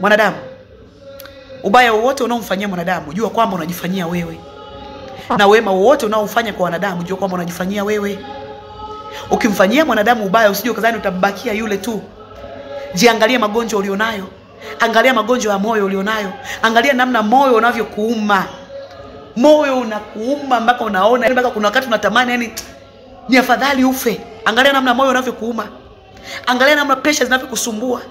Mwanadamu, ubaya wowote unaomfanyia mwanadamu, jua kwamba unajifanyia wewe. Na wema wowote unaofanya kwa wanadamu, jua kwamba unajifanyia wewe. Ukimfanyia mwanadamu ubaya, usije ukadhani utabakia yule tu. Jiangalie magonjwa ulionayo. Angalia magonjwa ya moyo ulionayo. Angalia namna moyo unavyokuuma. Moyo unakuuma mpaka unaona, mpaka kuna wakati unatamani ni afadhali ufe. Angalia namna moyo unavyokuuma. Angalia namna pressure zinavyokusumbua.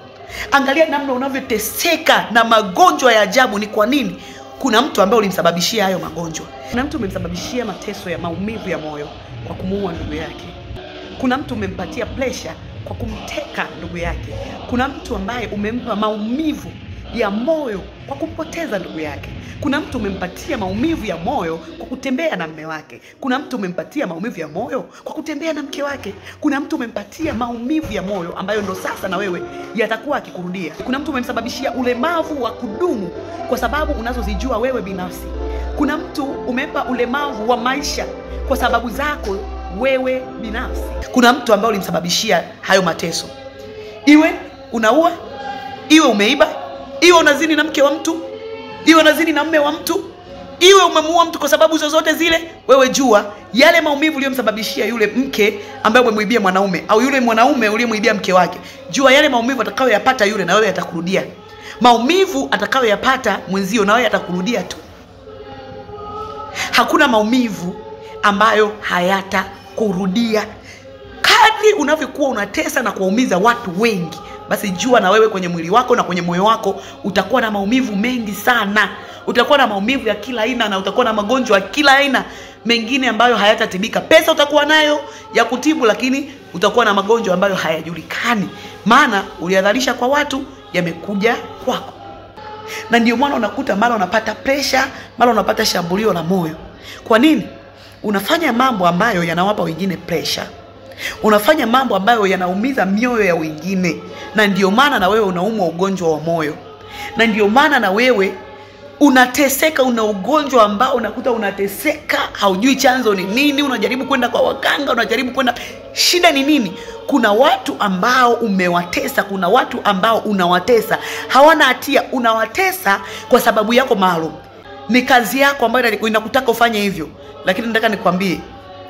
Angalia namna unavyoteseka na magonjwa ya ajabu. Ni kwa nini? Kuna mtu ambaye ulimsababishia hayo magonjwa. Kuna mtu umemsababishia mateso ya maumivu ya moyo kwa kumuua ndugu yake. Kuna mtu umempatia pressure kwa kumteka ndugu yake. Kuna mtu ambaye umempa maumivu ya moyo kwa kumpoteza ndugu yake. Kuna mtu umempatia maumivu ya moyo kwa kutembea na mume wake. Kuna mtu umempatia maumivu ya moyo kwa kutembea na mke wake. Kuna mtu umempatia maumivu ya moyo ambayo ndo sasa na wewe yatakuwa akikurudia. Kuna mtu umemsababishia ulemavu wa kudumu kwa sababu unazozijua wewe binafsi. Kuna mtu umempa ulemavu wa maisha kwa sababu zako wewe binafsi. Kuna mtu ambaye ulimsababishia hayo mateso. Iwe unaua, iwe umeiba, iwe unazini na mke wa mtu, iwe unazini na mume wa mtu, iwe umemuua mtu kwa sababu zozote zile, wewe jua yale maumivu uliyomsababishia yule mke ambaye umemuibia mwanaume, au yule mwanaume uliyemuibia mke wake, jua yale maumivu atakayoyapata yule na wewe yatakurudia. Maumivu atakayoyapata mwenzio na wewe yatakurudia tu. Hakuna maumivu ambayo hayatakurudia. Kadri unavyokuwa unatesa na kuwaumiza watu wengi, basi jua na wewe kwenye mwili wako na kwenye moyo wako utakuwa na maumivu mengi sana. Utakuwa na maumivu ya kila aina na utakuwa na magonjwa ya kila aina mengine ambayo hayatatibika. Pesa utakuwa nayo ya kutibu, lakini utakuwa na magonjwa ambayo hayajulikani. Maana uliyadharisha kwa watu, yamekuja kwako. Na ndio maana unakuta mara unapata pressure, mara unapata shambulio la moyo. Kwa nini? Unafanya mambo ambayo yanawapa wengine pressure. Unafanya mambo ambayo yanaumiza mioyo ya wengine. Na ndio maana na wewe unaumwa ugonjwa wa moyo. Na ndio maana na wewe unateseka, una ugonjwa ambao unakuta unateseka, haujui chanzo ni nini, unajaribu kwenda kwa waganga, unajaribu kwenda, shida ni nini? Kuna watu ambao umewatesa, kuna watu ambao unawatesa, hawana hatia, unawatesa kwa sababu yako maalum. Ni kazi yako ambayo inakutaka ufanye hivyo. Lakini nataka nikwambie,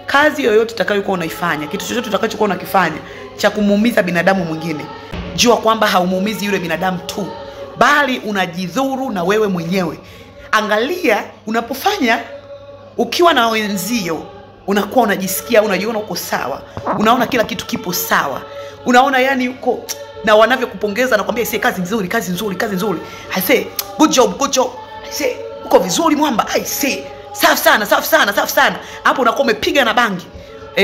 kazi yoyote utakayokuwa unaifanya, kitu chochote utakachokuwa unakifanya cha kumuumiza binadamu mwingine, jua kwamba haumuumizi yule binadamu tu, bali unajidhuru na wewe mwenyewe. Angalia unapofanya ukiwa na wenzio, unakuwa unajisikia, unajiona uko sawa, unaona kila kitu kipo sawa, unaona yani uko na wanavyokupongeza na kwambia kazi nzuri, kazi nzuri, kazi nzuri, I say good job, good job, I say uko vizuri mwamba, I say safi sana, safi sana, safi sana. Hapo unakuwa umepiga na bangi,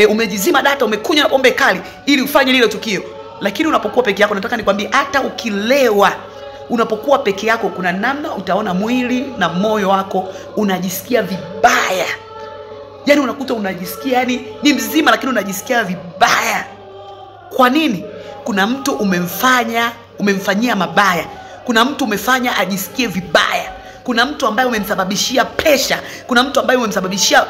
umejizima data, umekunya na pombe kali ili ufanye lile tukio. Lakini unapokuwa peke yako, nataka nikwambie, hata ukilewa, unapokuwa peke yako, kuna namna utaona mwili na moyo wako unajisikia vibaya. Yani unakuta unajisikia yani ni mzima, lakini unajisikia vibaya. Kwa nini? Kuna mtu umemfanyia mabaya. Kuna mtu umefanya ajisikie vibaya. Kuna mtu ambaye umemsababishia pressure. Kuna mtu ambaye umemsababishia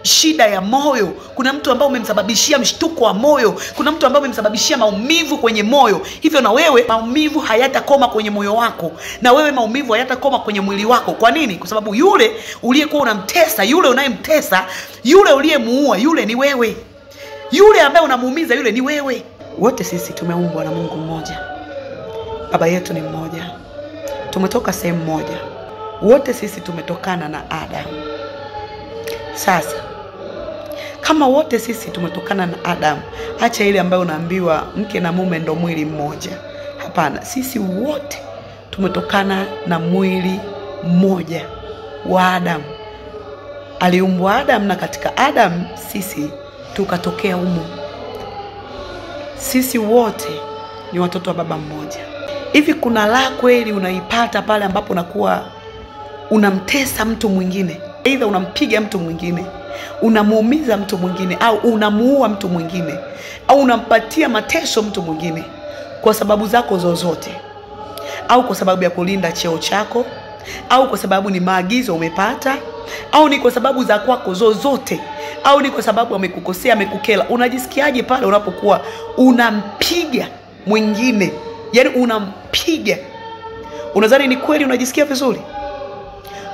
shida ya moyo. Kuna mtu ambaye umemsababishia mshtuko wa moyo. Kuna mtu ambaye umemsababishia maumivu kwenye moyo. Hivyo na wewe maumivu hayatakoma kwenye moyo wako, na wewe maumivu hayatakoma kwenye mwili wako. Kwa nini? Kwa sababu yule uliyekuwa unamtesa, yule unayemtesa, yule uliyemuua, yule ni wewe. Yule ambaye unamuumiza, yule ni wewe. Wote sisi tumeumbwa na Mungu mmoja. Baba yetu ni mmoja. Tumetoka sehemu moja. Wote sisi tumetokana na Adamu. Sasa kama wote sisi tumetokana na Adamu, acha ile ambayo unaambiwa mke na mume ndo mwili mmoja. Hapana, sisi wote tumetokana na mwili mmoja wa Adamu. Aliumbwa Adamu, na katika Adamu sisi tukatokea humo. Sisi wote ni watoto wa baba mmoja. Hivi kuna la kweli unaipata pale ambapo unakuwa unamtesa mtu mwingine? Aidha unampiga mtu mwingine, unamuumiza mtu mwingine, au unamuua mtu mwingine, au unampatia mateso mtu mwingine kwa sababu zako zozote, au kwa sababu ya kulinda cheo chako, au kwa sababu ni maagizo umepata, au ni kwa sababu za kwako zozote, au ni kwa sababu amekukosea, amekukela. Unajisikiaje pale unapokuwa unampiga mwingine? Yani unampiga, Unadhani ni kweli unajisikia vizuri?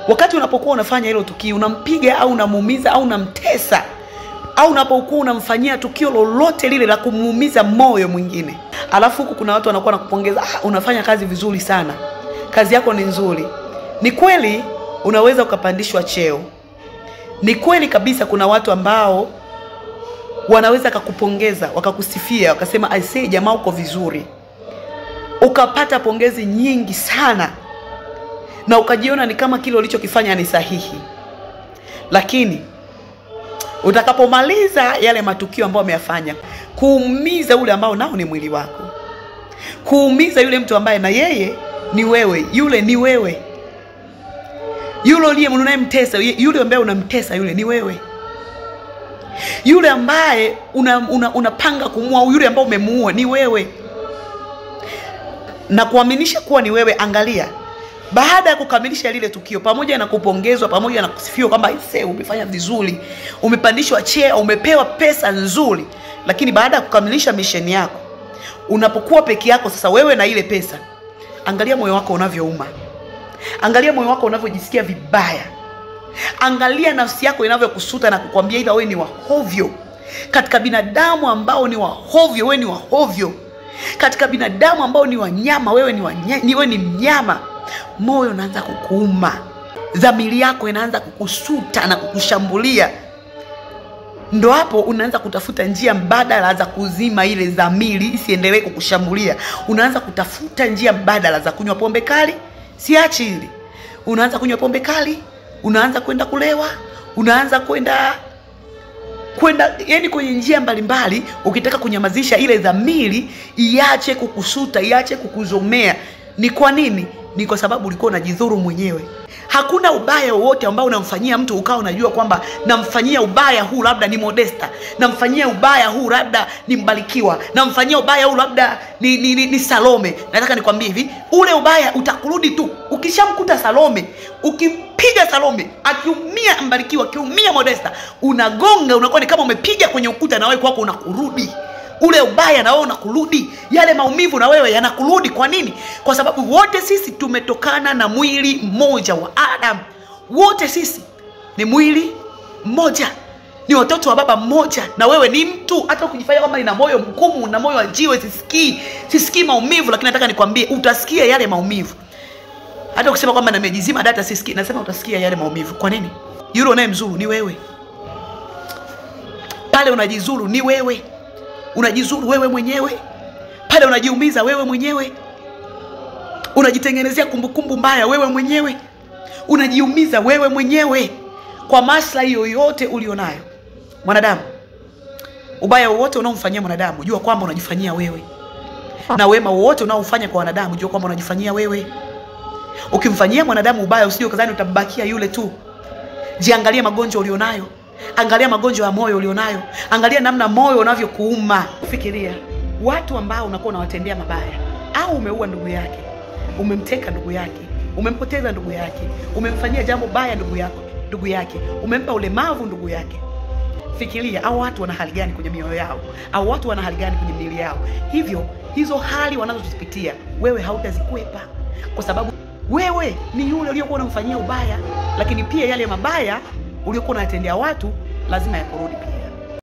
Wakati unapokuwa unafanya hilo tukio, unampiga au unamuumiza au unamtesa, au unapokuwa unamfanyia tukio lolote lile la kumuumiza moyo mwingine, alafu huku kuna watu wanakuwa nakupongeza, unafanya kazi vizuri sana, kazi yako ni nzuri. Ni kweli unaweza ukapandishwa cheo. Ni kweli kabisa kuna watu ambao wanaweza kukupongeza, wakakusifia, wakasema I say jamaa uko vizuri. Ukapata pongezi nyingi sana na ukajiona ni kama kile ulichokifanya ni sahihi. Lakini utakapomaliza yale matukio ambayo umeyafanya, kuumiza ule ambao nao ni mwili wako, kuumiza yule mtu ambaye na yeye ni wewe, yule ni wewe, yule unayemtesa, yule ambaye unamtesa yule ni wewe, yule ambaye unapanga kumuua, yule ambaye umemuua ni wewe. Na kuaminisha kuwa ni wewe, angalia, baada ya kukamilisha lile tukio, pamoja na kupongezwa, pamoja na kusifiwa kwamba umefanya vizuri, umepandishwa cheo, umepewa pesa nzuri, lakini baada ya kukamilisha mission yako, unapokuwa peke yako sasa wewe na ile pesa, angalia moyo wako unavyouma. Angalia moyo wako unavyojisikia vibaya. Angalia nafsi yako inavyokusuta na kukwambia ila wewe ni wahovyo. Katika binadamu ambao ni wahovyo, wewe ni wahovyo. Katika binadamu ambao ni wanyama, wewe ni mnyama. Moyo unaanza kukuuma. Dhamiri yako inaanza kukusuta na kukushambulia. Ndo hapo unaanza kutafuta njia mbadala za kuzima ile dhamiri isiendelee kukushambulia. Unaanza kutafuta njia mbadala za kunywa pombe kali. Siachi hili. Unaanza kunywa pombe kali, unaanza kwenda kulewa, unaanza kwenda yani kwenye njia mbalimbali ukitaka kunyamazisha ile dhamiri iache kukusuta, iache kukuzomea. Ni kwa nini? Ni kwa sababu ulikuwa unajidhuru mwenyewe. Hakuna ubaya wowote ambao unamfanyia mtu ukao unajua kwamba namfanyia ubaya huu labda ni Modesta, namfanyia ubaya huu labda ni Mbarikiwa, namfanyia ubaya huu labda ni Salome. Nataka nikwambie hivi, ule ubaya utakurudi tu. Ukishamkuta Salome, ukipiga Salome, akiumia Mbarikiwa, akiumia Modesta, unagonga, unakuwa ni kama umepiga kwenye ukuta, na wewe kwako unakurudi. Ule ubaya na wewe unakurudi, yale maumivu na wewe yanakurudi. Kwa nini? Kwa sababu wote sisi tumetokana na mwili mmoja wa Adam. Wote sisi ni mwili mmoja, ni watoto wa baba mmoja. Na wewe ni mtu, hata ukijifanya kama ina moyo mgumu, na moyo wa jiwe, sisikii maumivu, lakini nataka nikwambie utasikia yale maumivu. Hata ukisema kwamba nimejizima data sisikii, nasema utasikia yale maumivu. Kwa nini? Yule unayemzuru ni wewe. Pale unajizuru ni wewe. Unajizuru wewe mwenyewe. Pale unajiumiza wewe mwenyewe. Unajitengenezea kumbukumbu mbaya wewe mwenyewe. Unajiumiza wewe mwenyewe kwa maslahi yoyote ulionayo. Mwanadamu, ubaya wowote unaomfanyia mwanadamu, jua kwamba unajifanyia wewe. Na wema wowote unaofanya kwa wanadamu, jua kwamba unajifanyia wewe. Ukimfanyia mwanadamu ubaya, usije ukadhani utabakia yule tu. Jiangalie magonjwa ulionayo. Angalia magonjwa ya moyo ulionayo. Angalia namna moyo unavyokuuma. Fikiria watu ambao unakuwa unawatendea mabaya, au umeua ndugu yake, umemteka ndugu yake, umempoteza ndugu yake, umemfanyia jambo baya ndugu yake, umempa ulemavu ndugu yake. Fikiria hao watu wana hali gani kwenye mioyo yao, au watu wana hali gani kwenye miili yao. Hivyo hizo hali wanazozipitia wewe hautazikwepa, kwa sababu wewe ni yule uliyokuwa unamfanyia ubaya. Lakini pia yale mabaya uliokuwa unatendea watu lazima yakurudi pia.